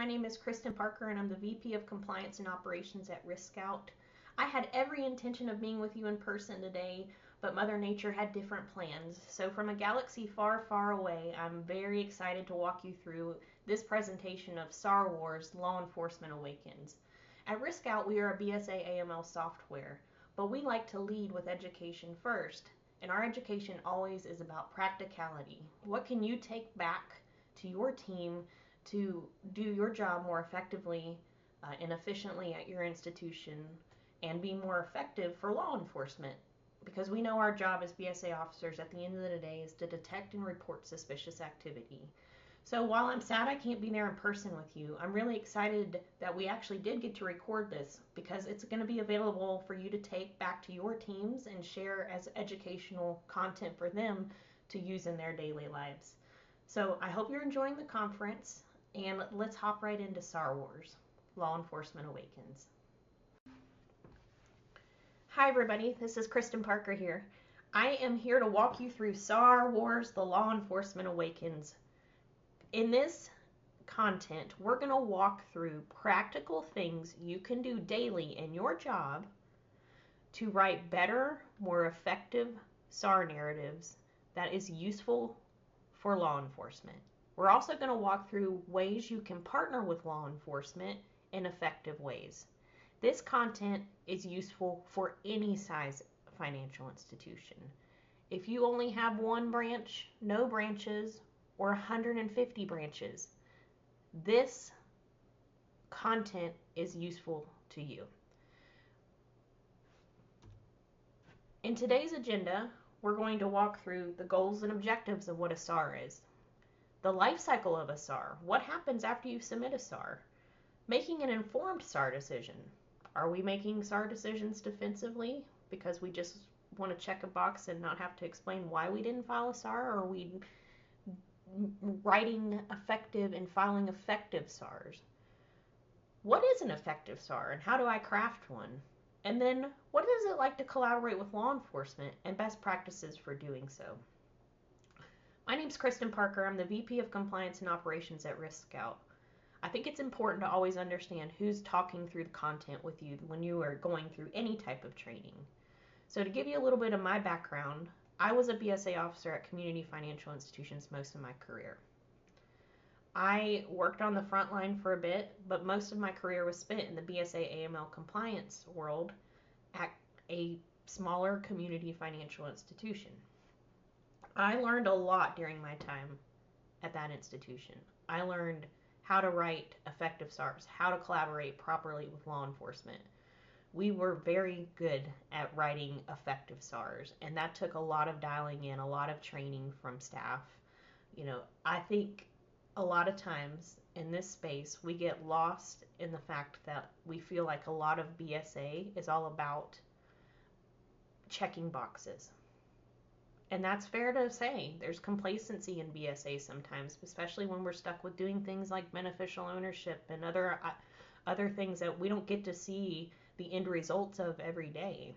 my name is Kristin Parker and I'm the VP of Compliance and Operations at RiskScout. I had every intention of being with you in person today, but Mother Nature had different plans. So from a galaxy far, far away, I'm very excited to walk you through this presentation of SAR Wars, Law Enforcement Awakens. At RiskScout, we are a BSA AML software, but we like to lead with education first. And our education always is about practicality. What can you take back to your team to do your job more effectively and efficiently at your institution and be more effective for law enforcement? Because we know our job as BSA officers at the end of the day is to detect and report suspicious activity. So while I'm sad I can't be there in person with you, I'm really excited that we actually did get to record this because it's going to be available for you to take back to your teams and share as educational content for them to use in their daily lives. So I hope you're enjoying the conference, and let's hop right into SAR Wars, Law Enforcement Awakens. Hi everybody, this is Kristin Parker here. I am here to walk you through SAR Wars, the Law Enforcement Awakens. In this content, we're going to walk through practical things you can do daily in your job to write better, more effective SAR narratives that is useful for law enforcement. We're also going to walk through ways you can partner with law enforcement in effective ways. This content is useful for any size financial institution. If you only have one branch, no branches, or 150 branches, this content is useful to you. In today's agenda, we're going to walk through the goals and objectives of what a SAR is, the life cycle of a SAR, what happens after you submit a SAR, making an informed SAR decision. Are we making SAR decisions defensively because we just want to check a box and not have to explain why we didn't file a SAR, or are we writing effective and filing effective SARs? What is an effective SAR and how do I craft one? And then what is it like to collaborate with law enforcement and best practices for doing so? My name is Kristin Parker. I'm the VP of Compliance and Operations at RiskScout. I think it's important to always understand who's talking through the content with you when you are going through any type of training. So to give you a little bit of my background, I was a BSA officer at community financial institutions most of my career. I worked on the front line for a bit, but most of my career was spent in the BSA AML compliance world at a smaller community financial institution. I learned a lot during my time at that institution. I learned how to write effective SARs, how to collaborate properly with law enforcement. We were very good at writing effective SARs, and that took a lot of dialing in, a lot of training from staff. You know, I think a lot of times in this space we get lost in the fact that we feel like a lot of BSA is all about checking boxes. And that's fair to say. There's complacency in BSA sometimes, especially when we're stuck with doing things like beneficial ownership and other things that we don't get to see the end results of every day.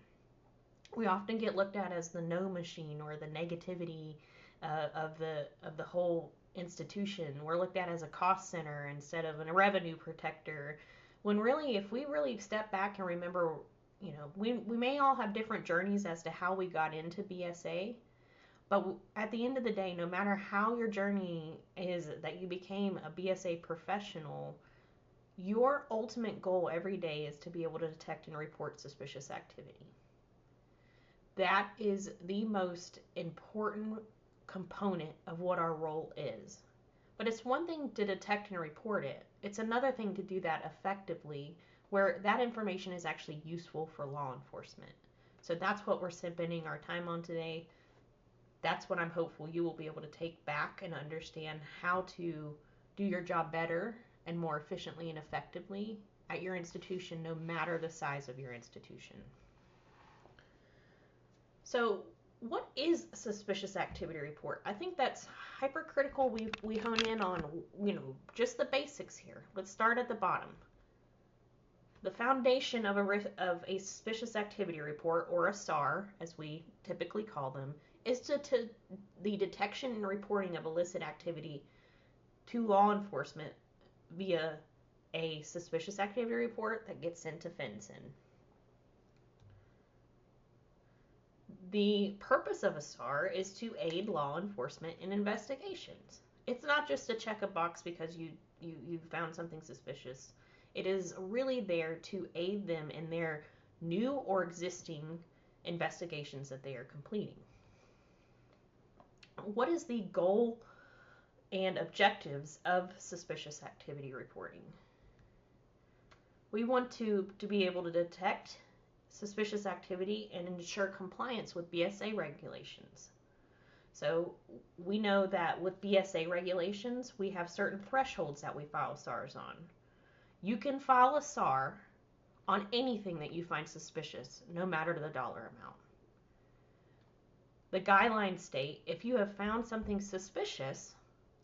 We often get looked at as the no machine or the negativity of the whole institution. We're looked at as a cost center instead of a revenue protector. When really, if we really step back and remember, you know, we may all have different journeys as to how we got into BSA. But at the end of the day, no matter how your journey is that you became a BSA professional, your ultimate goal every day is to be able to detect and report suspicious activity. That is the most important component of what our role is. But it's one thing to detect and report it. It's another thing to do that effectively, where that information is actually useful for law enforcement. So that's what we're spending our time on today. That's what I'm hopeful you will be able to take back and understand how to do your job better and more efficiently and effectively at your institution, no matter the size of your institution. So what is a suspicious activity report? I think that's hypercritical. We hone in on, you know, just the basics here. Let's start at the bottom. The foundation of a suspicious activity report, or a SAR, as we typically call them, is the detection and reporting of illicit activity to law enforcement via a suspicious activity report that gets sent to FinCEN. The purpose of a SAR is to aid law enforcement in investigations. It's not just to check a box because you found something suspicious. It is really there to aid them in their new or existing investigations that they are completing. What is the goal and objectives of suspicious activity reporting? We want to be able to detect suspicious activity and ensure compliance with BSA regulations. So we know that with BSA regulations, we have certain thresholds that we file SARs on. You can file a SAR on anything that you find suspicious, no matter the dollar amount. The guidelines state if you have found something suspicious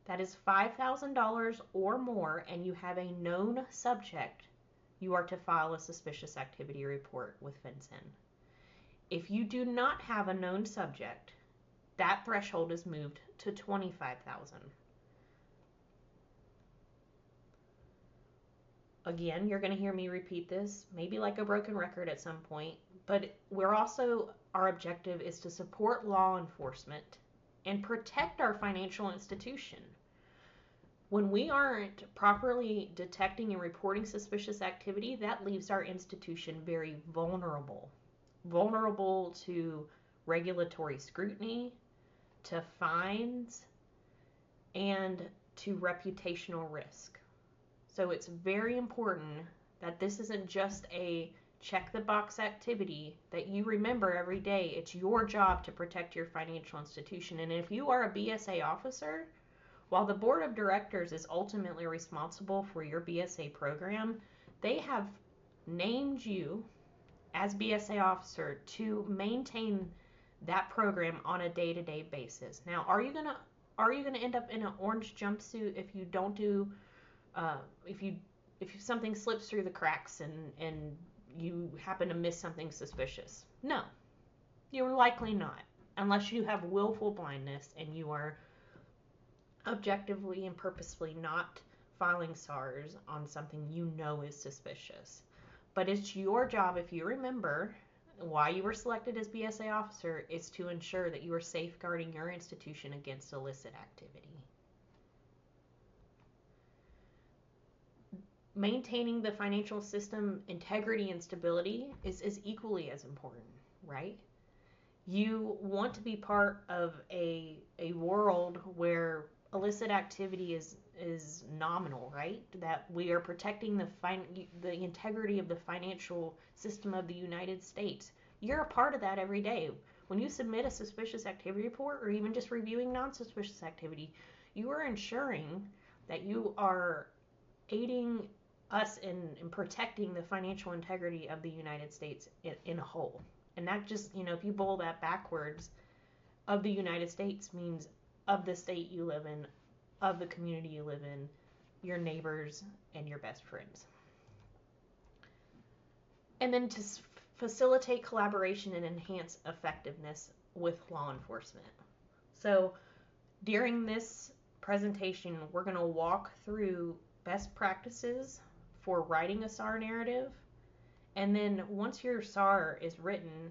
that is $5,000 or more and you have a known subject, you are to file a suspicious activity report with FinCEN. If you do not have a known subject, that threshold is moved to $25,000. Again, you're going to hear me repeat this, maybe like a broken record at some point, but our objective is to support law enforcement and protect our financial institution. When we aren't properly detecting and reporting suspicious activity, that leaves our institution very vulnerable to regulatory scrutiny, to fines, and to reputational risk. So it's very important that this isn't just a check the box activity that you remember every day. It's your job to protect your financial institution. And if you are a BSA officer, while the board of directors is ultimately responsible for your BSA program, they have named you as BSA officer to maintain that program on a day-to-day basis. Now, are you gonna end up in an orange jumpsuit if you don't do if something slips through the cracks and you happen to miss something suspicious? No, you're likely not, unless you have willful blindness and you are objectively and purposefully not filing SARs on something you know is suspicious. But it's your job, if you remember why you were selected as BSA officer, is to ensure that you are safeguarding your institution against illicit activity. Maintaining the financial system integrity and stability is equally as important, right? You want to be part of a world where illicit activity is nominal, right? That we are protecting the integrity of the financial system of the United States. You're a part of that every day. When you submit a suspicious activity report or even just reviewing non-suspicious activity, you are ensuring that you are aiding us in protecting the financial integrity of the United States in a whole. And that just, if you boil that backwards, of the United States means of the state you live in, of the community you live in, your neighbors, and your best friends. And then to facilitate collaboration and enhance effectiveness with law enforcement. So during this presentation, we're going to walk through best practices for writing a SAR narrative. And then once your SAR is written,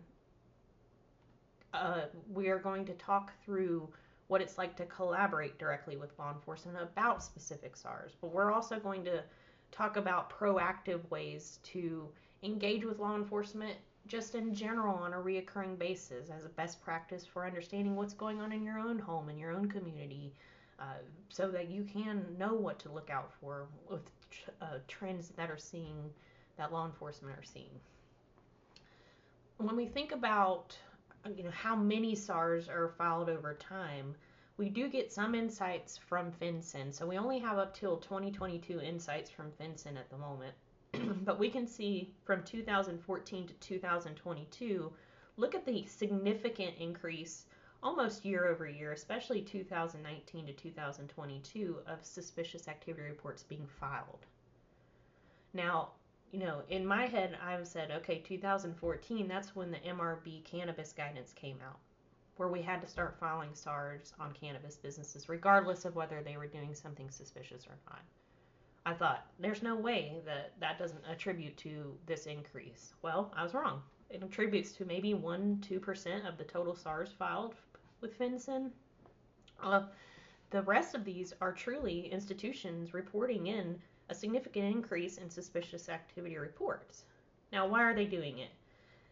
we are going to talk through what it's like to collaborate directly with law enforcement about specific SARs. But we're also going to talk about proactive ways to engage with law enforcement just in general on a reoccurring basis as a best practice for understanding what's going on in your own home, in your own community, so that you can know what to look out for with trends that law enforcement are seeing. When we think about how many SARs are filed over time, we do get some insights from FinCEN. So we only have up till 2022 insights from FinCEN at the moment. But we can see from 2014 to 2022, look at the significant increase almost year over year, especially 2019 to 2022, of suspicious activity reports being filed. Now, in my head, I've said, okay, 2014, that's when the MRB cannabis guidance came out, where we had to start filing SARs on cannabis businesses, regardless of whether they were doing something suspicious or not. I thought, there's no way that that doesn't attribute to this increase. Well, I was wrong. It attributes to maybe 1-2% of the total SARs filed with FinCEN. Uh, the rest of these are truly institutions reporting in a significant increase in suspicious activity reports. Now, why are they doing it?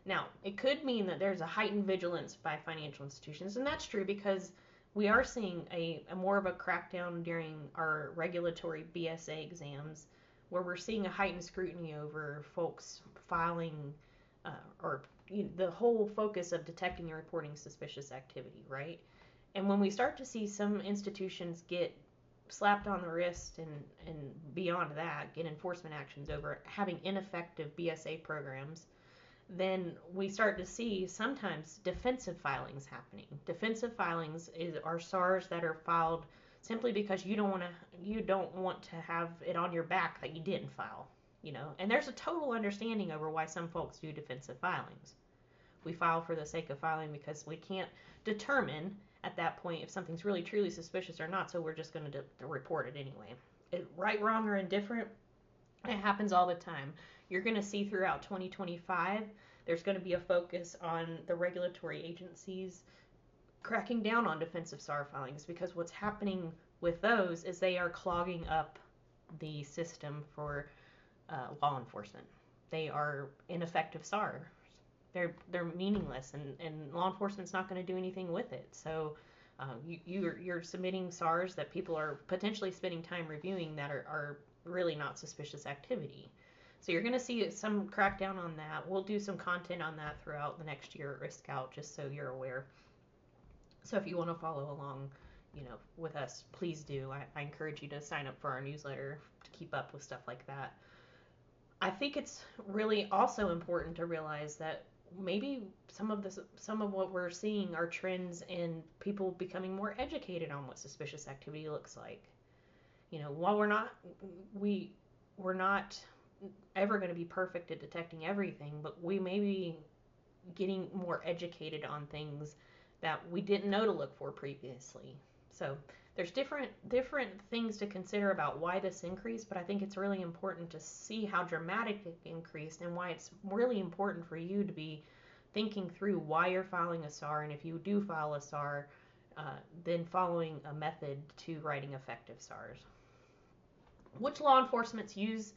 Now, it could mean that there's a heightened vigilance by financial institutions, and that's true because we are seeing a more of a crackdown during our regulatory BSA exams, where we're seeing a heightened scrutiny over folks filing or the whole focus of detecting and reporting suspicious activity, right? And when we start to see some institutions get slapped on the wrist and beyond that, get enforcement actions over having ineffective BSA programs, then we start to see sometimes defensive filings happening. Defensive filings are SARs that are filed simply because you don't want to have it on your back that you didn't file, And there's a total understanding over why some folks do defensive filings. We file for the sake of filing because we can't determine at that point if something's really truly suspicious or not, so we're just going to report it anyway. Right, wrong, or indifferent, it happens all the time. You're going to see throughout 2025, there's going to be a focus on the regulatory agencies cracking down on defensive SAR filings, because what's happening with those is they are clogging up the system for law enforcement. They are ineffective SARs. They're meaningless, and law enforcement's not going to do anything with it. So you're submitting SARs that people are potentially spending time reviewing that are really not suspicious activity. So you're going to see some crackdown on that. We'll do some content on that throughout the next year at RiskScout, just so you're aware. So if you want to follow along, with us, please do. I encourage you to sign up for our newsletter to keep up with stuff like that. I think it's really also important to realize that maybe some of what we're seeing are trends in people becoming more educated on what suspicious activity looks like. While we're not ever going to be perfect at detecting everything, but we may be getting more educated on things that we didn't know to look for previously. So there's different things to consider about why this increased, but I think it's really important to see how dramatic it increased and why it's really important for you to be thinking through why you're filing a SAR, and if you do file a SAR, then following a method to writing effective SARs. Which law enforcements use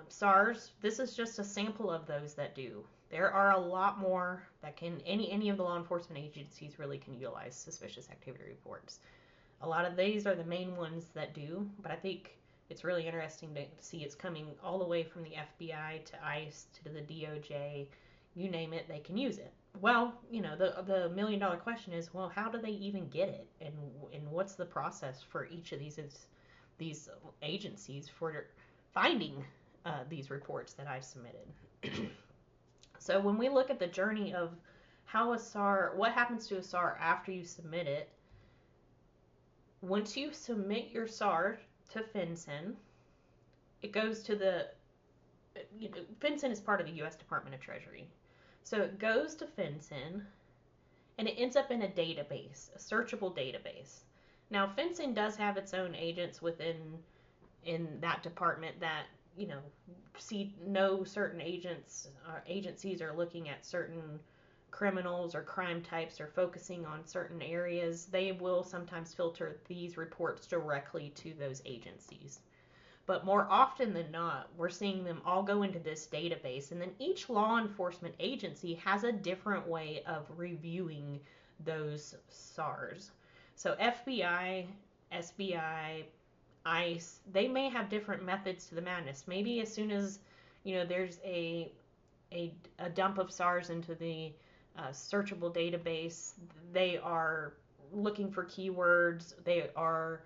SARs? This is just a sample of those that do. There are a lot more that can, any of the law enforcement agencies really can utilize suspicious activity reports. A lot of these are the main ones that do, but I think it's really interesting to see it's coming all the way from the FBI to ICE to the DOJ, you name it, they can use it. Well, the $1 million question is, well, how do they even get it? And what's the process for each of these agencies for finding these reports that I submitted? So when we look at the journey of how a SAR, what happens to a SAR after you submit it, once you submit your SAR to FinCEN, it goes to FinCEN is part of the U.S. Department of Treasury. So it goes to FinCEN, and it ends up in a database, a searchable database. Now, FinCEN does have its own agents in that department that know certain agencies are looking at certain criminals or crime types or focusing on certain areas. They will sometimes filter these reports directly to those agencies. But more often than not, we're seeing them all go into this database, and then each law enforcement agency has a different way of reviewing those SARs. So FBI, SBI, ICE, they may have different methods to the madness. Maybe as soon as there's a dump of SARs into the searchable database, they are looking for keywords. They are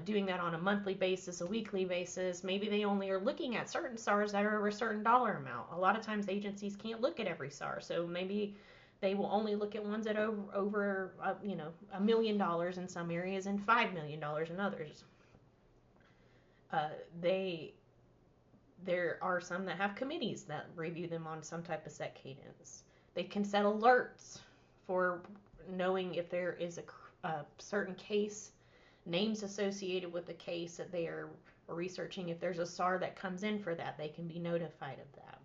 doing that on a monthly basis, a weekly basis. Maybe they only are looking at certain SARs that are over a certain dollar amount. A lot of times agencies can't look at every SAR, so maybe they will only look at ones that are over $1 million in some areas and $5 million in others. There are some that have committees that review them on some type of set cadence. They can set alerts for knowing if there is a certain case, names associated with the case that they are or researching if there's a SAR that comes in for that, they can be notified of that.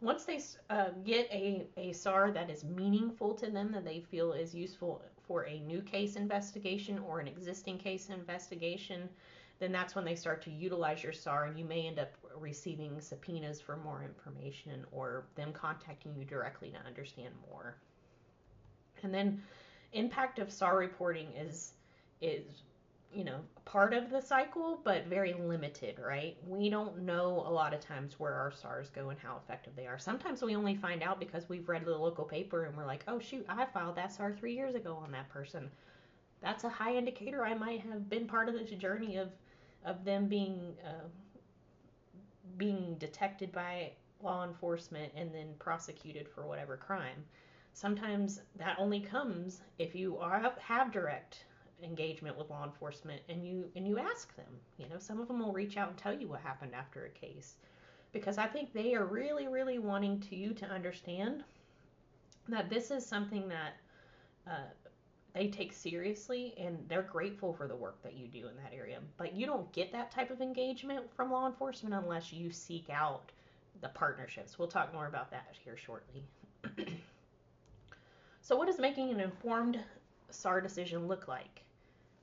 Once they get a SAR that is meaningful to them, that they feel is useful for a new case investigation or an existing case investigation, then that's when they start to utilize your SAR, and you may end up receiving subpoenas for more information or them contacting you directly to understand more. And then impact of SAR reporting is part of the cycle, but very limited, right? We don't know a lot of times where our SARs go and how effective they are. Sometimes we only find out because we've read the local paper and we're like, oh shoot, I filed that SAR 3 years ago on that person. That's a high indicator I might have been part of this journey of them being detected by law enforcement and then prosecuted for whatever crime. Sometimes that only comes if you have direct engagement with law enforcement and you ask them. Some of them will reach out and tell you what happened after a case, because I think they are really, really wanting you to understand that this is something that they take seriously, and they're grateful for the work that you do in that area. But you don't get that type of engagement from law enforcement unless you seek out the partnerships. We'll talk more about that here shortly. So what does making an informed SAR decision look like?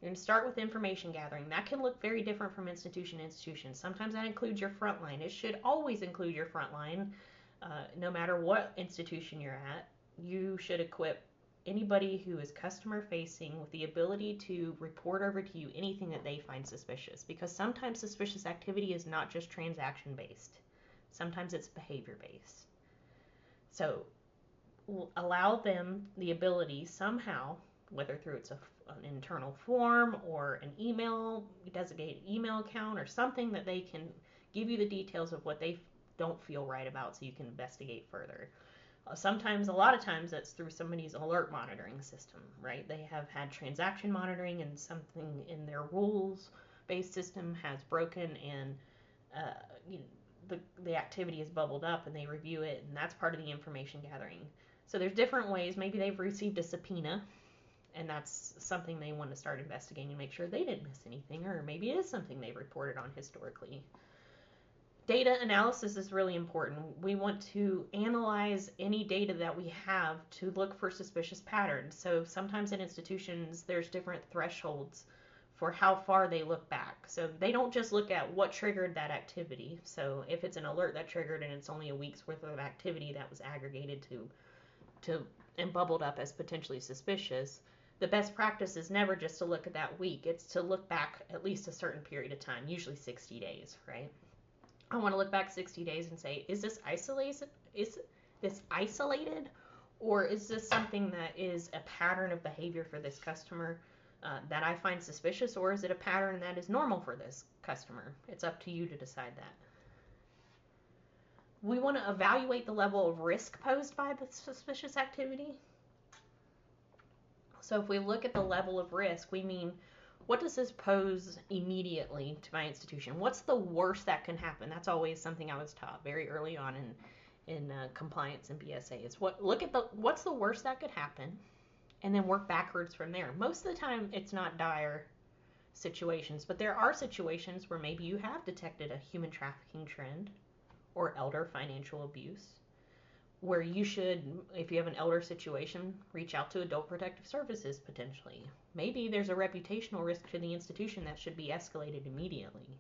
You're going to start with information gathering. That can look very different from institution to institution. Sometimes that includes your frontline. It should always include your frontline. No matter what institution you're at, you should equip anybody who is customer facing with the ability to report over to you anything that they find suspicious, because sometimes suspicious activity is not just transaction based. Sometimes it's behavior based. So allow them the ability somehow, whether through an internal form or an email, designated email account or something, that they can give you the details of what they don't feel right about so you can investigate further. Sometimes, a lot of times, that's through somebody's alert monitoring system, right? They have had transaction monitoring and something in their rules-based system has broken, and the activity has bubbled up, and they review it, and that's part of the information gathering. So there's different ways. Maybe they've received a subpoena, and that's something they want to start investigating and make sure they didn't miss anything, or maybe it is something they've reported on historically. Data analysis is really important. We want to analyze any data that we have to look for suspicious patterns. So sometimes in institutions, there's different thresholds for how far they look back. So they don't just look at what triggered that activity. So if it's an alert that triggered and it's only a week's worth of activity that was aggregated to and bubbled up as potentially suspicious, the best practice is never just to look at that week. It's to look back at least a certain period of time, usually 60 days, right? I want to look back 60 days and say, is this isolated? Is this isolated? Or is this something that is a pattern of behavior for this customer that I find suspicious? Or is it a pattern that is normal for this customer? It's up to you to decide that. We want to evaluate the level of risk posed by the suspicious activity. So if we look at the level of risk, we mean, what does this pose immediately to my institution? What's the worst that can happen? That's always something I was taught very early on in compliance and BSA. Is what's the worst that could happen, and then work backwards from there. Most of the time, it's not dire situations, but there are situations where maybe you have detected a human trafficking trend or elder financial abuse, where you should, if you have an elder situation, reach out to Adult Protective Services potentially. Maybe there's a reputational risk to the institution that should be escalated immediately.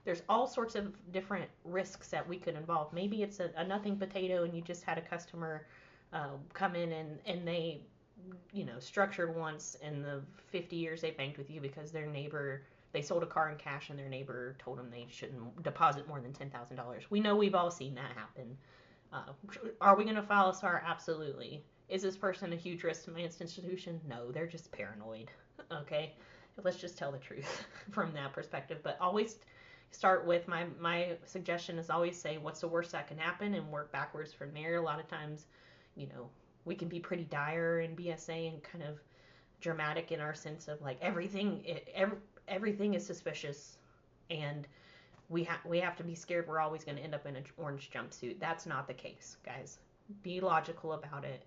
There's all sorts of different risks that we could involve. Maybe it's a nothing potato and you just had a customer come in and they, structured once in the 50 years they banked with you because their neighbor, they sold a car in cash and their neighbor told them they shouldn't deposit more than $10,000. We know we've all seen that happen. Are we going to file a SAR? Absolutely. Is this person a huge risk to my institution? No, they're just paranoid. Okay, let's just tell the truth from that perspective. But always start with my suggestion is always say what's the worst that can happen and work backwards from there. A lot of times, we can be pretty dire in BSA and kind of dramatic in our sense of like everything is suspicious and we have to be scared we're always going to end up in an orange jumpsuit. That's not the case, guys. Be logical about it.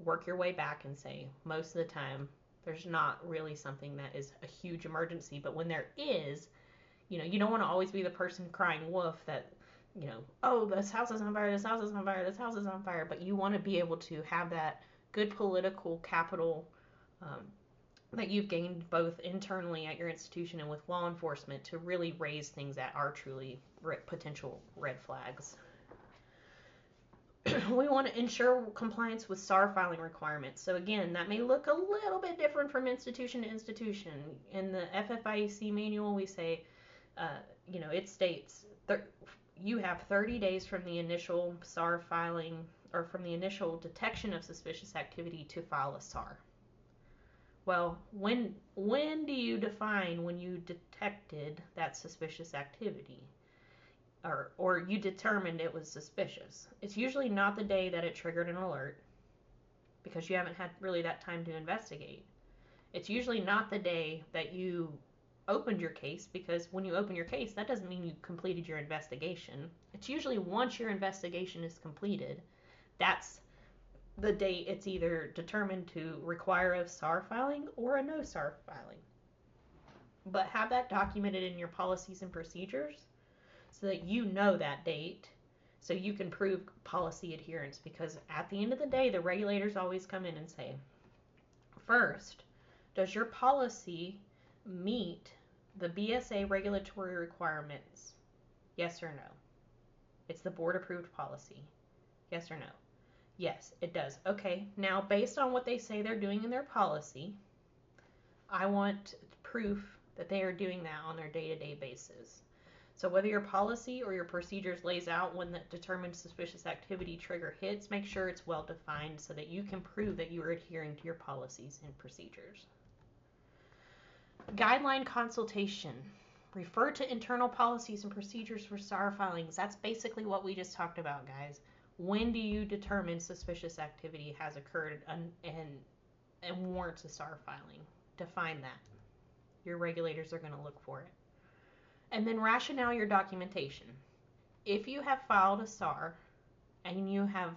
Work your way back and say, most of the time, There's not really something that is a huge emergency, but when there is, you don't want to always be the person crying wolf that, oh, this house is on fire, this house is on fire, this house is on fire, but you want to be able to have that good political capital that you've gained both internally at your institution and with law enforcement to really raise things that are truly potential red flags. We want to ensure compliance with SAR filing requirements. So again, that may look a little bit different from institution to institution. In the FFIEC manual, we say, it states you have 30 days from the initial SAR filing or from the initial detection of suspicious activity to file a SAR. Well, when do you define when you detected that suspicious activity? Or you determined it was suspicious? It's usually not the day that it triggered an alert, because you haven't had really that time to investigate. It's usually not the day that you opened your case, because when you open your case, that doesn't mean you completed your investigation. It's usually once your investigation is completed, that's the date it's either determined to require a SAR filing or a no SAR filing. But have that documented in your policies and procedures so that you know that date, so you can prove policy adherence. Because at the end of the day, the regulators always come in and say, first, does your policy meet the BSA regulatory requirements? Yes or no? It's the board approved policy. Yes or no? Yes, it does. Okay, now based on what they say they're doing in their policy, I want proof that they are doing that on their day-to-day basis. So whether your policy or your procedures lays out when the determined suspicious activity trigger hits, make sure it's well defined so that you can prove that you are adhering to your policies and procedures. Guideline consultation. Refer to internal policies and procedures for SAR filings. That's basically what we just talked about, guys. When do you determine suspicious activity has occurred and warrants a SAR filing? Define that. Your regulators are going to look for it. And then rationale your documentation. If you have filed a SAR and you have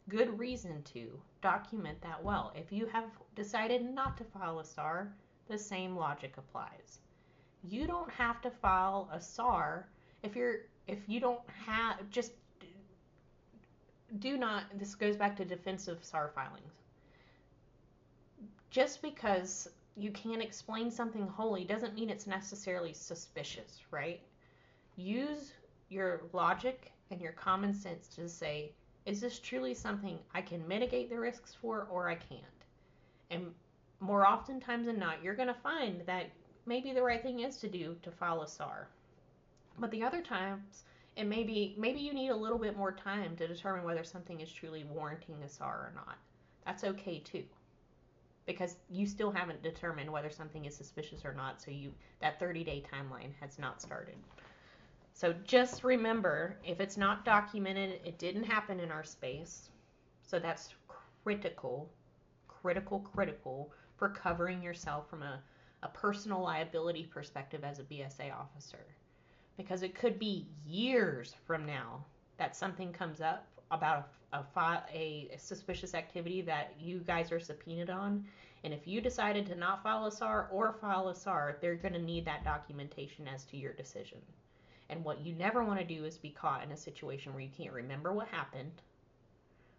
good reason to, document that well. If you have decided not to file a SAR, the same logic applies. You don't have to file a SAR if you don't have, just do not, this goes back to defensive SAR filings. Just because you can't explain something wholly doesn't mean it's necessarily suspicious, right? Use your logic and your common sense to say, is this truly something I can mitigate the risks for, or I can't? And more oftentimes than not, you're going to find that maybe the right thing is to do to file a SAR. But the other times, and maybe you need a little bit more time to determine whether something is truly warranting a SAR or not. That's okay too, because you still haven't determined whether something is suspicious or not, so that 30-day timeline has not started. So just remember, if it's not documented, it didn't happen in our space. So that's critical for covering yourself from a personal liability perspective as a BSA officer. Because it could be years from now that something comes up about a suspicious activity that you guys are subpoenaed on. And if you decided to not file a SAR or file a SAR, they're going to need that documentation as to your decision. And what you never want to do is be caught in a situation where you can't remember what happened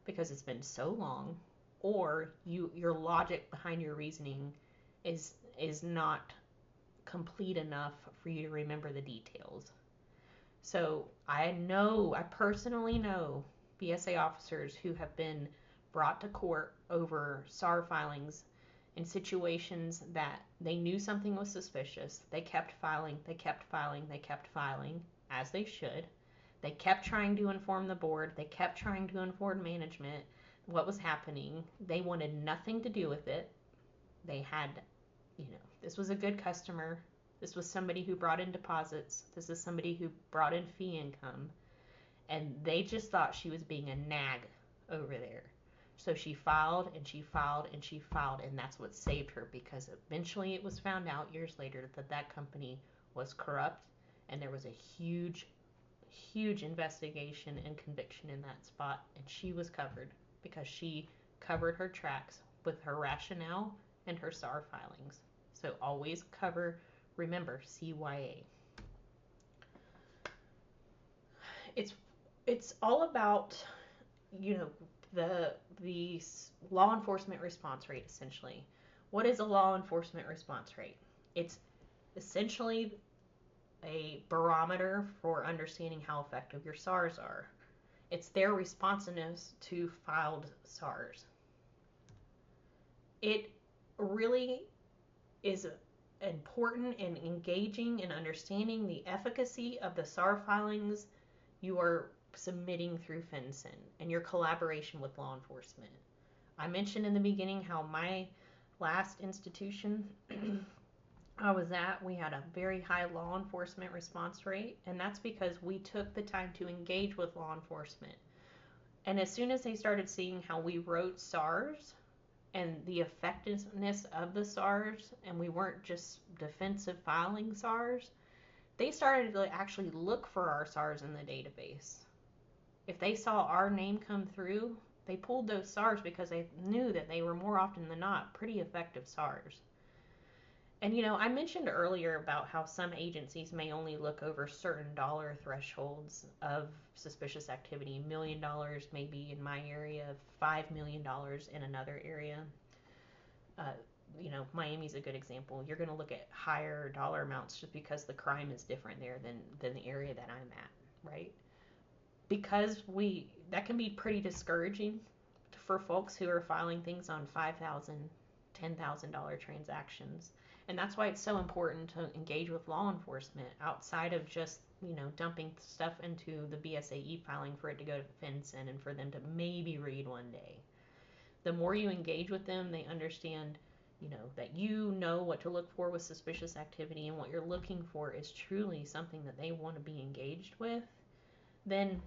because it's been so long, or your logic behind your reasoning is not complete enough for you to remember the details. So I personally know BSA officers who have been brought to court over SAR filings in situations that they knew something was suspicious. They kept filing, as they should. They kept trying to inform the board. They kept trying to inform management what was happening. They wanted nothing to do with it. They had, this was a good customer. This was somebody who brought in deposits. This is somebody who brought in fee income. And they just thought she was being a nag over there. So she filed and she filed and she filed, and that's what saved her, because eventually it was found out years later that that company was corrupt, and there was a huge investigation and conviction in that spot, and she was covered because she covered her tracks with her rationale and her SAR filings. So always remember, CYA. It's all about, the law enforcement response rate, essentially. What is a law enforcement response rate? It's essentially a barometer for understanding how effective your SARs are. It's their responsiveness to filed SARs. It really is important in engaging and understanding the efficacy of the SAR filings you are submitting through FinCEN and your collaboration with law enforcement. I mentioned in the beginning how my last institution I was at, we had a very high law enforcement response rate, and that's because we took the time to engage with law enforcement. And as soon as they started seeing how we wrote SARs and the effectiveness of the SARs, and we weren't just defensive filing SARs, they started to actually look for our SARs in the database. If they saw our name come through, they pulled those SARs because they knew that they were more often than not pretty effective SARs. And I mentioned earlier about how some agencies may only look over certain dollar thresholds of suspicious activity. $1 million maybe in my area, $5 million in another area. Miami's a good example. You're going to look at higher dollar amounts just because the crime is different there than the area that I'm at, right? Because that can be pretty discouraging for folks who are filing things on $5,000, $10,000 transactions. And that's why it's so important to engage with law enforcement outside of just, dumping stuff into the BSAE filing for it to go to FinCEN and for them to maybe read one day. The more you engage with them, they understand, that what to look for with suspicious activity, and what you're looking for is truly something that they want to be engaged with, then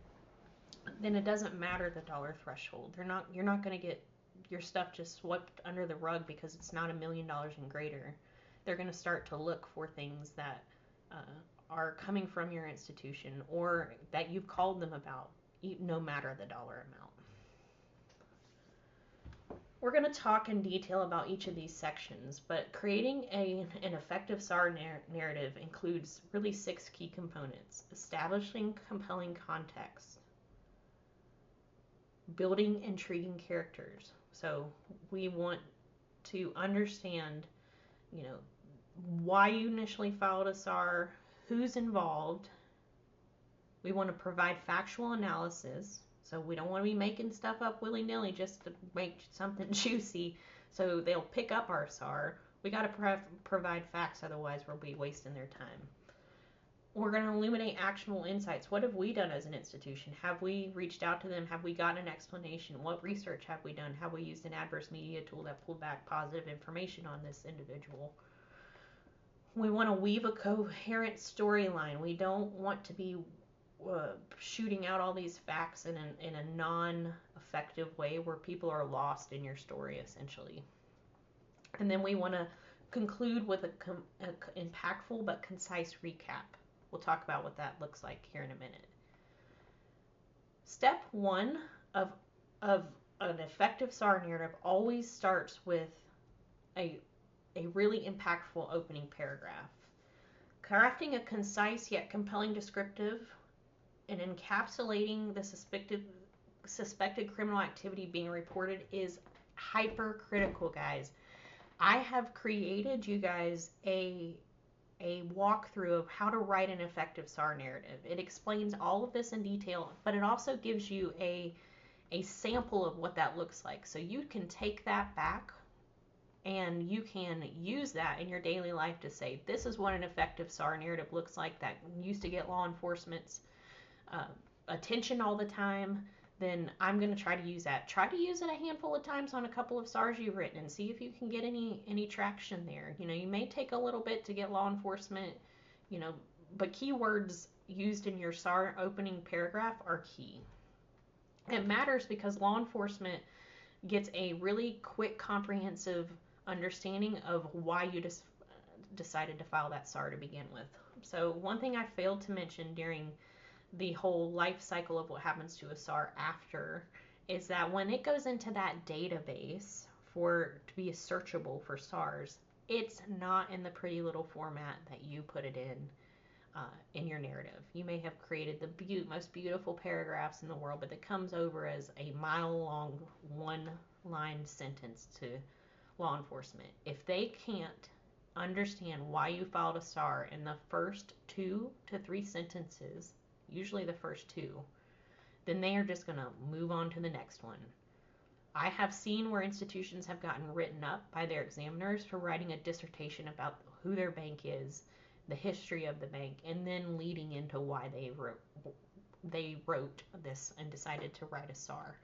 it doesn't matter the dollar threshold. You're not going to get your stuff just swept under the rug because it's not $1 million and greater. They're going to start to look for things that are coming from your institution or that you've called them about, no matter the dollar amount. We're going to talk in detail about each of these sections, but creating an effective SAR narrative includes really 6 key components: establishing compelling context, building intriguing characters. So we want to understand, why you initially filed a SAR, who's involved. We want to provide factual analysis. So we don't want to be making stuff up willy-nilly just to make something juicy so they'll pick up our SAR. We got to provide facts, otherwise we'll be wasting their time. We're going to illuminate actionable insights. What have we done as an institution? Have we reached out to them? Have we gotten an explanation? What research have we done? Have we used an adverse media tool that pulled back positive information on this individual? We want to weave a coherent storyline. We don't want to be shooting out all these facts in a non-effective way where people are lost in your story, essentially. And then we want to conclude with a impactful but concise recap. We'll talk about what that looks like here in a minute. Step 1 of an effective SAR narrative always starts with a really impactful opening paragraph. Crafting a concise yet compelling descriptive and encapsulating the suspected criminal activity being reported is hypercritical, guys. I have created you guys a walkthrough of how to write an effective SAR narrative. It explains all of this in detail, but it also gives you a sample of what that looks like. So you can take that back and you can use that in your daily life to say, this is what an effective SAR narrative looks like that used to get law enforcement's attention all the time. Then I'm going to try to use that. Try to use it a handful of times on a couple of SARs you've written and see if you can get any traction there. You may take a little bit to get law enforcement, but keywords used in your SAR opening paragraph are key. It matters because law enforcement gets a really quick, comprehensive understanding of why you decided to file that SAR to begin with. So one thing I failed to mention during the whole life cycle of what happens to a SAR after is that when it goes into that database to be searchable for SARs, it's not in the pretty little format that you put it in your narrative. You may have created the most beautiful paragraphs in the world, but it comes over as a mile-long, one-line sentence to law enforcement. If they can't understand why you filed a SAR in the first 2 to 3 sentences, usually the first 2, then they are just going to move on to the next one. I have seen where institutions have gotten written up by their examiners for writing a dissertation about who their bank is, the history of the bank, and then leading into why they wrote this and decided to write a SAR.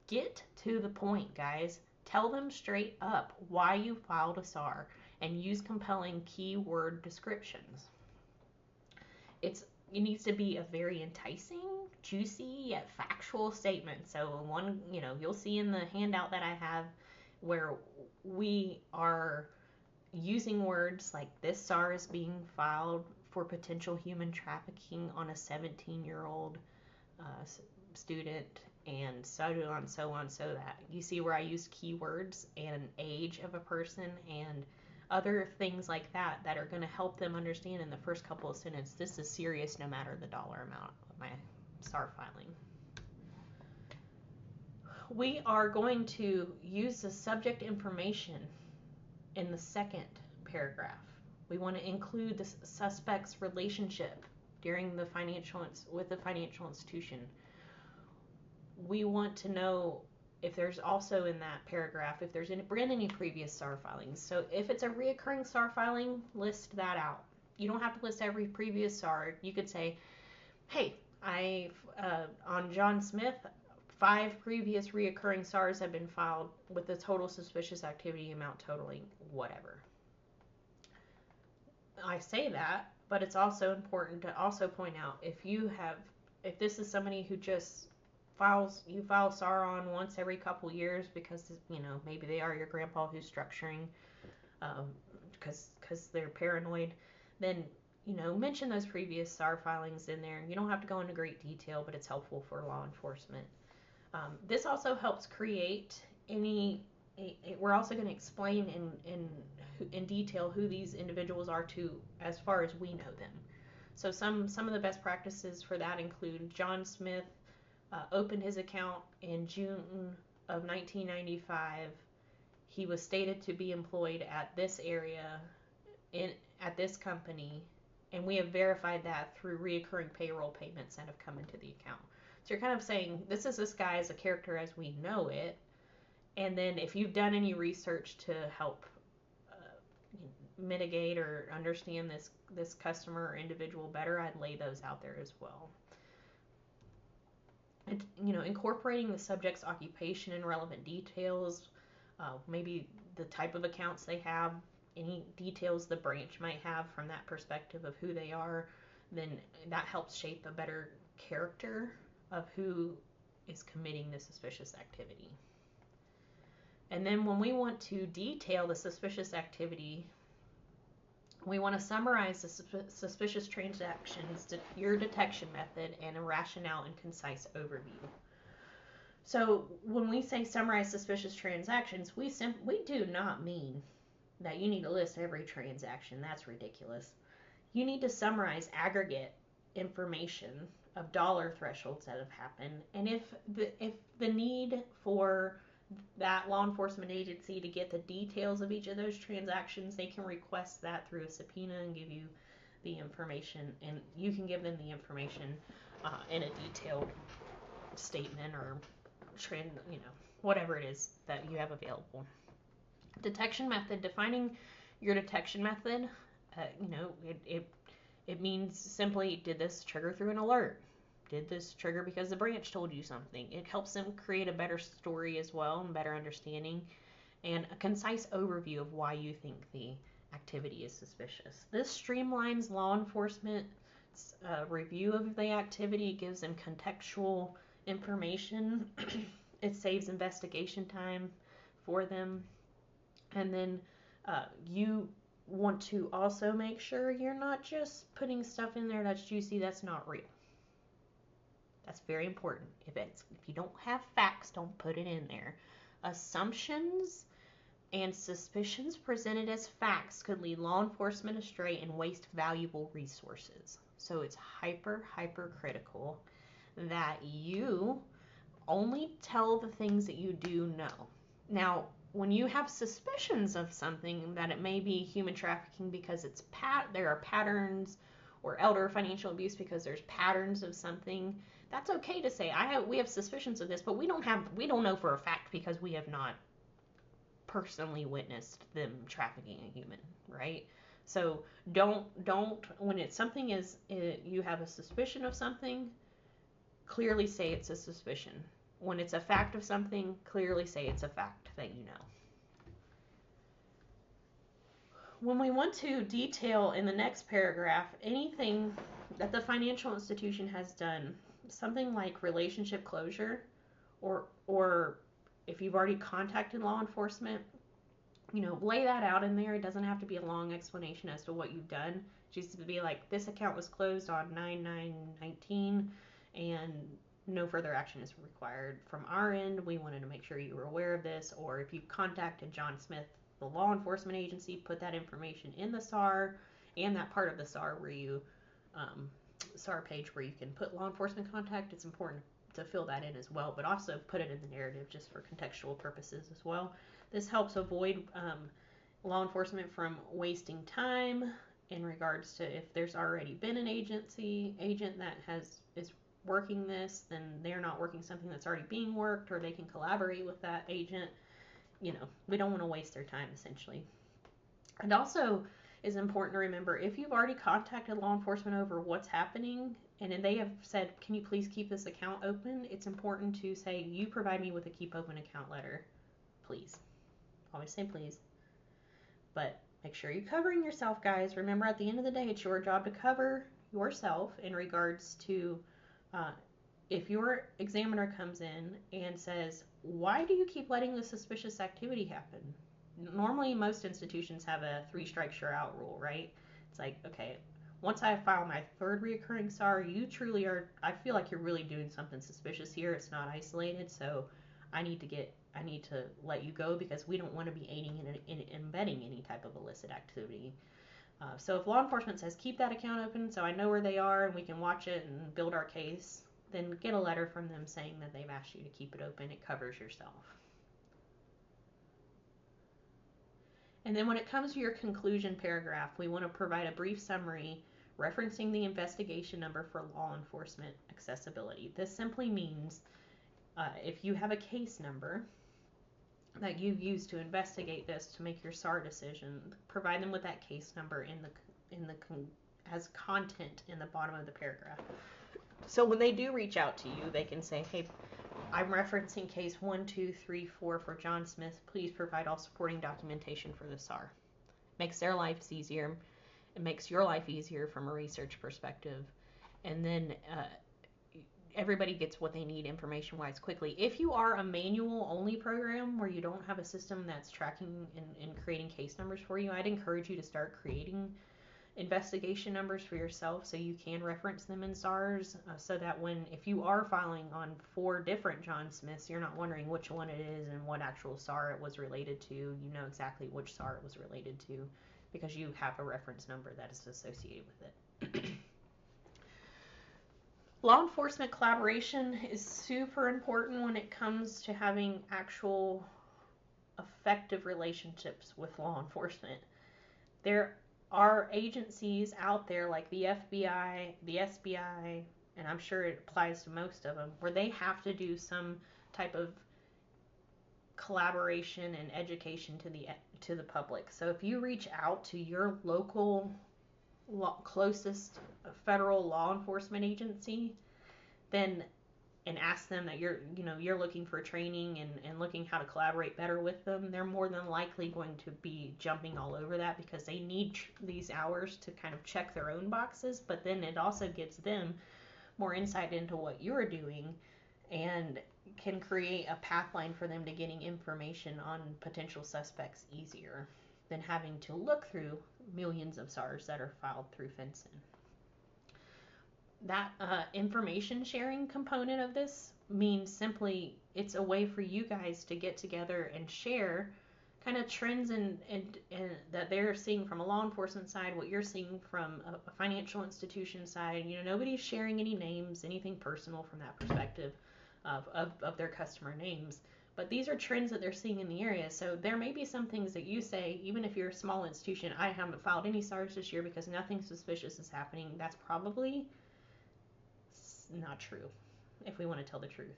Get to the point, guys. Tell them straight up why you filed a SAR and use compelling keyword descriptions. It needs to be a very enticing, juicy, yet factual statement. So you'll see in the handout that I have where we are using words like this SAR is being filed for potential human trafficking on a 17-year-old student, and so on, so on, so that. You see where I use keywords and age of a person and other things like that are going to help them understand in the first couple of sentences, this is serious no matter the dollar amount of my SAR filing. We are going to use the subject information in the second paragraph. We want to include the suspect's relationship with the financial institution. We want to know if there's also in that paragraph, if there's been any previous SAR filings. So if it's a reoccurring SAR filing, list that out. You don't have to list every previous SAR. You could say, hey, on John Smith, 5 previous reoccurring SARs have been filed with the total suspicious activity amount totaling whatever. I say that, but it's also important to also point out if this is somebody who just you file SAR on once every couple years because maybe they are your grandpa who's structuring because they're paranoid, then mention those previous SAR filings in there. You don't have to go into great detail, but it's helpful for law enforcement. This also helps create we're also going to explain in detail who these individuals are as far as we know them. So some of the best practices for that include John Smith opened his account in June of 1995. He was stated to be employed at this area at this company, and we have verified that through reoccurring payroll payments that have come into the account. So you're kind of saying this guy as a character as we know it, and then if you've done any research to help mitigate or understand this customer or individual better, I'd lay those out there as well. And, incorporating the subject's occupation and relevant details, maybe the type of accounts they have, any details the branch might have from that perspective of who they are, then that helps shape a better character of who is committing the suspicious activity. And then when we want to detail the suspicious activity, we want to summarize the suspicious transactions, your detection method, and a rationale and concise overview. So when we say summarize suspicious transactions, we do not mean that you need to list every transaction. That's ridiculous. You need to summarize aggregate information of dollar thresholds that have happened, and if the need for that law enforcement agency to get the details of each of those transactions, they can request that through a subpoena and give you the information, and you can give them the information in a detailed statement or whatever it is that you have available. Detection method, defining your detection method, it means simply, did this trigger through an alert? Did this trigger because the branch told you something? It helps them create a better story as well and better understanding and a concise overview of why you think the activity is suspicious. This streamlines law enforcement's review of the activity. It gives them contextual information. It saves investigation time for them. And then you want to also make sure you're not just putting stuff in there that's juicy, that's not real. That's very important. If you don't have facts, don't put it in there. Assumptions and suspicions presented as facts could lead law enforcement astray and waste valuable resources. So it's hyper critical that you only tell the things that you do know. Now, when you have suspicions of something, that it may be human trafficking because there are patterns, or elder financial abuse because there's patterns of something, that's okay to say we have suspicions of this, but we don't know for a fact because we have not personally witnessed them trafficking a human, right? So don't when it's something is you have a suspicion of something, clearly say it's a suspicion. When it's a fact of something, clearly say it's a fact that you know. When we want to detail in the next paragraph anything that the financial institution has done, something like relationship closure, or if you've already contacted law enforcement, lay that out in there. It doesn't have to be a long explanation as to what you've done. Just to be like, this account was closed on 9/9/19 and no further action is required from our end. We wanted to make sure you were aware of this. Or if you contacted John Smith, the law enforcement agency, put that information in the SAR and that part of the SAR where you SAR page where you can put law enforcement contact. It's important to fill that in as well, but also put it in the narrative just for contextual purposes as well. This helps avoid law enforcement from wasting time in regards to if there's already been an agent that is working this, then they're not working something that's already being worked, or they can collaborate with that agent. We don't want to waste their time, essentially. And also is important to remember, if you've already contacted law enforcement over what's happening and they have said, can you please keep this account open, it's important to say, you provide me with a keep open account letter, please. Always say please. But make sure you're covering yourself, guys. Remember, at the end of the day, it's your job to cover yourself in regards to if your examiner comes in and says, why do you keep letting this suspicious activity happen? Normally, most institutions have a 3 strikes you're out rule, right? It's like, okay, once I file my 3rd reoccurring SAR, you truly are, I feel like you're really doing something suspicious here. It's not isolated, so I need to let you go because we don't want to be aiding and embedding any type of illicit activity. So if law enforcement says, keep that account open so I know where they are and we can watch it and build our case, then get a letter from them saying that they've asked you to keep it open. It covers yourself. And then when it comes to your conclusion paragraph, we want to provide a brief summary referencing the investigation number for law enforcement accessibility. This simply means if you have a case number that you've used to investigate this to make your SAR decision, provide them with that case number as content in the bottom of the paragraph. So when they do reach out to you, they can say, hey, I'm referencing case 1234 for John Smith. Please provide all supporting documentation for the SAR. Makes their lives easier. It makes your life easier from a research perspective. And then everybody gets what they need information-wise quickly. If you are a manual-only program where you don't have a system that's tracking and creating case numbers for you, I'd encourage you to start creating investigation numbers for yourself so you can reference them in SARs, so that if you are filing on 4 different John Smiths, you're not wondering which one it is and what actual SAR it was related to. You know exactly which SAR it was related to because you have a reference number that is associated with it. Law enforcement collaboration is super important when it comes to having actual effective relationships with law enforcement. There are agencies out there like the FBI, the SBI, and I'm sure it applies to most of them, where they have to do some type of collaboration and education to the public. So if you reach out to your local closest federal law enforcement agency, then and ask them that you're looking for training and looking how to collaborate better with them, they're more than likely going to be jumping all over that because they need these hours to kind of check their own boxes, but then it also gives them more insight into what you're doing and can create a pathline for them to getting information on potential suspects easier than having to look through millions of SARs that are filed through FinCEN. That information sharing component of this means simply it's a way for you guys to get together and share kind of trends and that they're seeing from a law enforcement side, what you're seeing from a financial institution side. Nobody's sharing any names, anything personal from that perspective of their customer names. But these are trends that they're seeing in the area. So there may be some things that you say, even if you're a small institution, I haven't filed any SARs this year because nothing suspicious is happening. That's probably not true, if we want to tell the truth.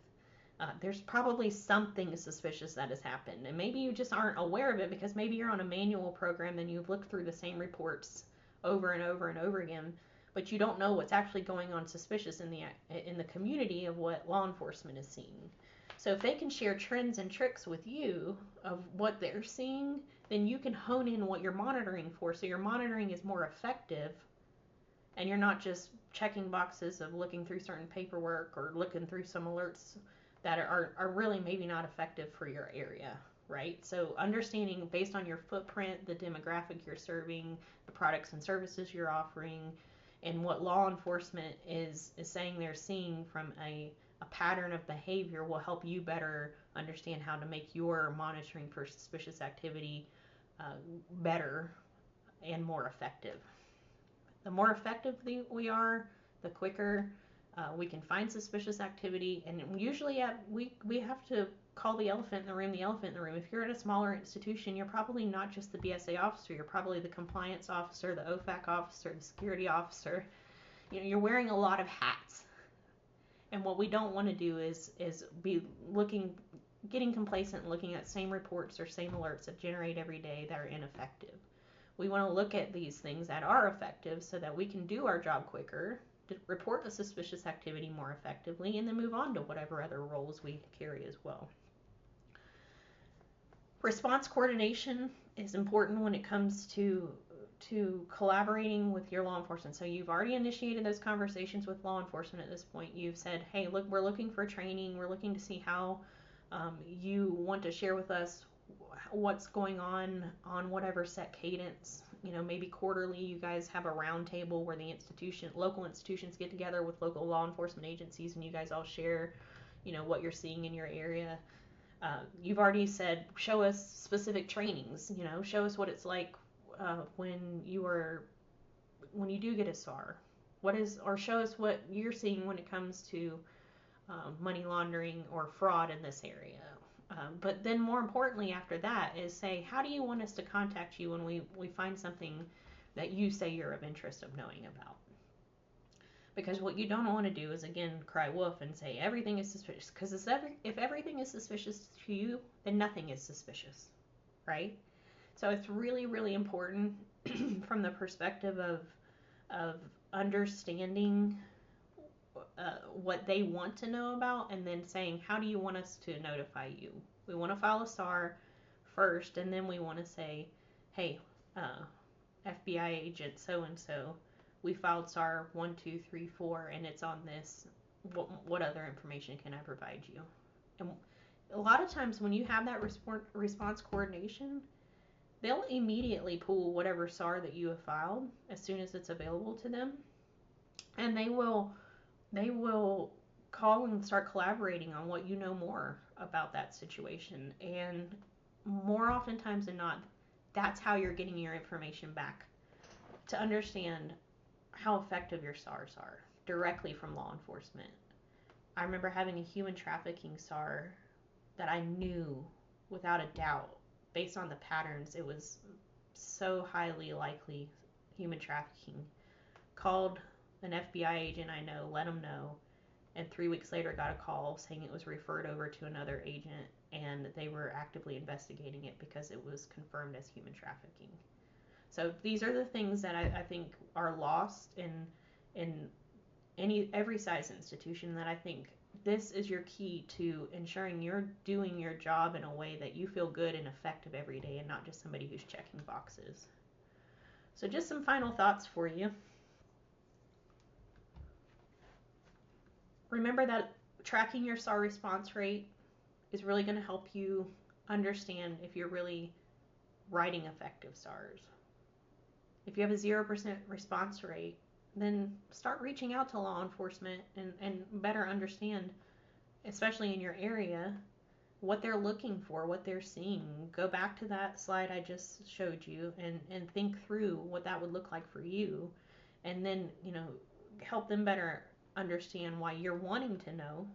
There's probably something suspicious that has happened, and maybe you just aren't aware of it because maybe you're on a manual program and you've looked through the same reports over and over and over again, but you don't know what's actually going on suspicious in the community of what law enforcement is seeing. So if they can share trends and tricks with you of what they're seeing, then you can hone in what you're monitoring for, so your monitoring is more effective, and you're not just checking boxes of looking through certain paperwork or looking through some alerts that are really maybe not effective for your area, right? So understanding based on your footprint, the demographic you're serving, the products and services you're offering, and what law enforcement is saying they're seeing from a pattern of behavior will help you better understand how to make your monitoring for suspicious activity better and more effective. The more effective we are, the quicker we can find suspicious activity, and usually we have to call the elephant in the room. The elephant in the room. If you're at a smaller institution, you're probably not just the BSA officer. You're probably the compliance officer, the OFAC officer, the security officer. You're wearing a lot of hats, and what we don't want to do is be getting complacent and looking at same reports or same alerts that generate every day that are ineffective. We want to look at these things that are effective so that we can do our job quicker, report the suspicious activity more effectively, and then move on to whatever other roles we carry as well. Response coordination is important when it comes to collaborating with your law enforcement. So you've already initiated those conversations with law enforcement at this point. You've said, hey, look, we're looking for training. We're looking to see how you want to share with us what's going on whatever set cadence. Maybe quarterly you guys have a round table where the local institutions get together with local law enforcement agencies, and you guys all share, what you're seeing in your area. You've already said, show us specific trainings, show us what it's like when you do get a SAR. Or show us what you're seeing when it comes to money laundering or fraud in this area. But then more importantly after that is say, how do you want us to contact you when we find something that you say you're of interest of knowing about? Because what you don't want to do is, again, cry wolf and say everything is suspicious. Because if everything is suspicious to you, then nothing is suspicious, right? So it's really, really important from the perspective of understanding what they want to know about, and then saying, how do you want us to notify you? We want to file a SAR first, and then we want to say, hey, FBI agent so-and-so, we filed SAR 1, 2, 3, 4, and it's on this. What other information can I provide you? And a lot of times when you have that response coordination, they'll immediately pull whatever SAR that you have filed as soon as it's available to them, and they will call and start collaborating on what you know more about that situation. And more oftentimes than not, that's how you're getting your information back, to understand how effective your SARs are directly from law enforcement. I remember having a human trafficking SAR that I knew without a doubt, based on the patterns, it was so highly likely human trafficking. Called an FBI agent I know, let him know, and 3 weeks later got a call saying it was referred over to another agent and they were actively investigating it because it was confirmed as human trafficking. So these are the things that I think are lost in every size institution, that I think this is your key to ensuring you're doing your job in a way that you feel good and effective every day, and not just somebody who's checking boxes. So just some final thoughts for you. Remember that tracking your SAR response rate is really going to help you understand if you're really writing effective SARs. If you have a 0% response rate, then start reaching out to law enforcement and better understand, especially in your area, what they're looking for, what they're seeing. Go back to that slide I just showed you and think through what that would look like for you. And then, help them better understand why you're wanting to know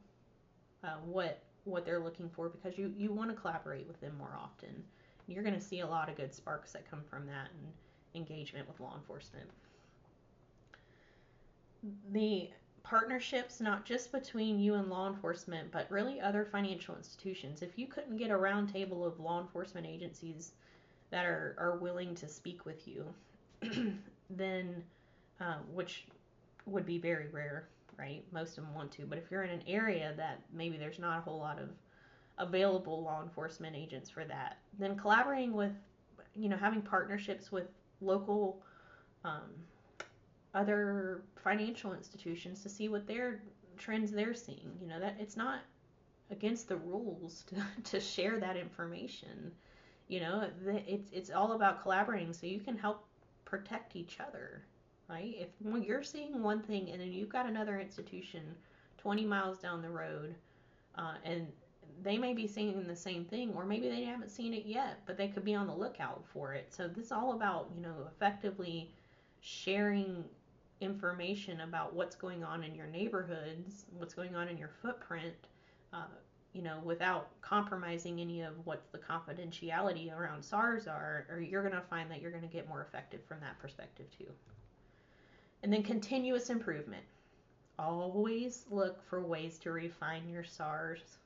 what they're looking for, because you want to collaborate with them more often. You're going to see a lot of good sparks that come from that and engagement with law enforcement. The partnerships, not just between you and law enforcement, but really other financial institutions. If you couldn't get a round table of law enforcement agencies that are willing to speak with you, then, which would be very rare, right? Most of them want to. But if you're in an area that maybe there's not a whole lot of available law enforcement agents for that, then collaborating with, having partnerships with local other financial institutions to see what their trends they're seeing. That it's not against the rules to share that information. It's all about collaborating so you can help protect each other, right? If you're seeing one thing and then you've got another institution 20 miles down the road, and they may be seeing the same thing, or maybe they haven't seen it yet, but they could be on the lookout for it. So this is all about, effectively sharing information about what's going on in your neighborhoods, what's going on in your footprint, without compromising any of what the confidentiality around SARs are, or you're going to find that you're going to get more effective from that perspective too. And then continuous improvement. Always look for ways to refine your SARs.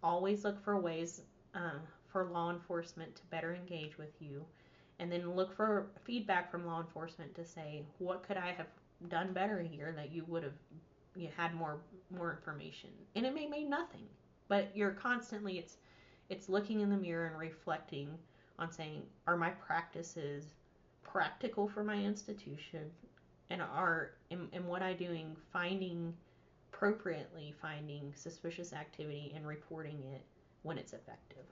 Always look for ways for law enforcement to better engage with you. And then look for feedback from law enforcement to say, what could I have done better here that you would have had more information. And it may mean nothing, but you're constantly, it's looking in the mirror and reflecting on saying, are my practices practical for my institution? And am what I'm doing appropriately finding suspicious activity and reporting it when it's effective?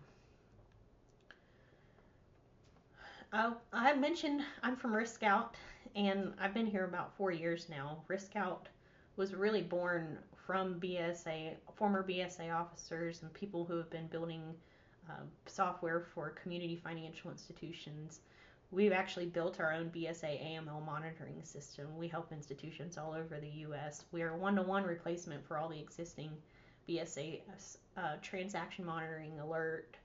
I mentioned I'm from RiskScout, and I've been here about 4 years now. RiskScout was really born from former BSA officers and people who have been building software for community financial institutions. We've actually built our own BSA AML monitoring system. We help institutions all over the U.S. We are a one-to-one replacement for all the existing BSA transaction monitoring, alert,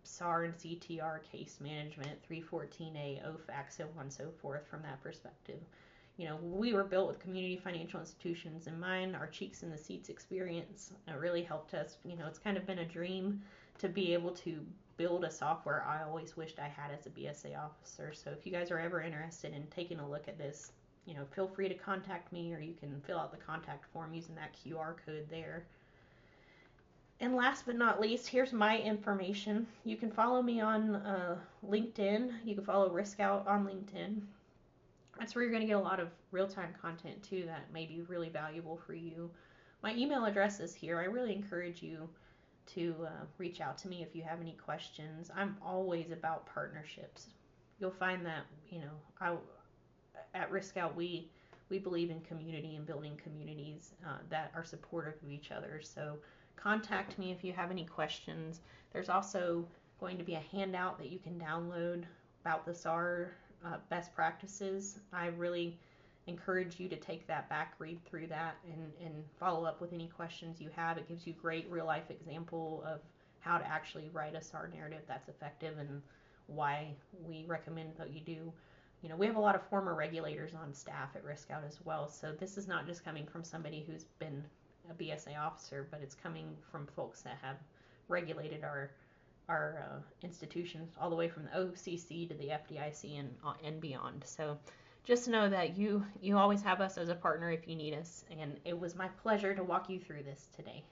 SAR and CTR case management, 314A, OFAC, so on and so forth from that perspective. We were built with community financial institutions in mind. Our cheeks in the seats experience really helped us. It's kind of been a dream to be able to build a software I always wished I had as a BSA officer. So if you guys are ever interested in taking a look at this, feel free to contact me, or you can fill out the contact form using that QR code there. And last but not least, here's my information. You can follow me on LinkedIn. You can follow RiskScout on LinkedIn. That's where you're going to get a lot of real-time content too that may be really valuable for you. My email address is here. I really encourage you to reach out to me if you have any questions. I'm always about partnerships. You'll find that, at RiskScout we believe in community and building communities that are supportive of each other. So contact me if you have any questions. There's also going to be a handout that you can download about the SAR best practices. I really encourage you to take that back, read through that, and follow up with any questions you have. It gives you great real-life example of how to actually write a SAR narrative that's effective and why we recommend that you do. We have a lot of former regulators on staff at RiskScout as well, so this is not just coming from somebody who's been a BSA officer, but it's coming from folks that have regulated our institutions all the way from the OCC to the FDIC and beyond. So just know that you always have us as a partner if you need us, and it was my pleasure to walk you through this today.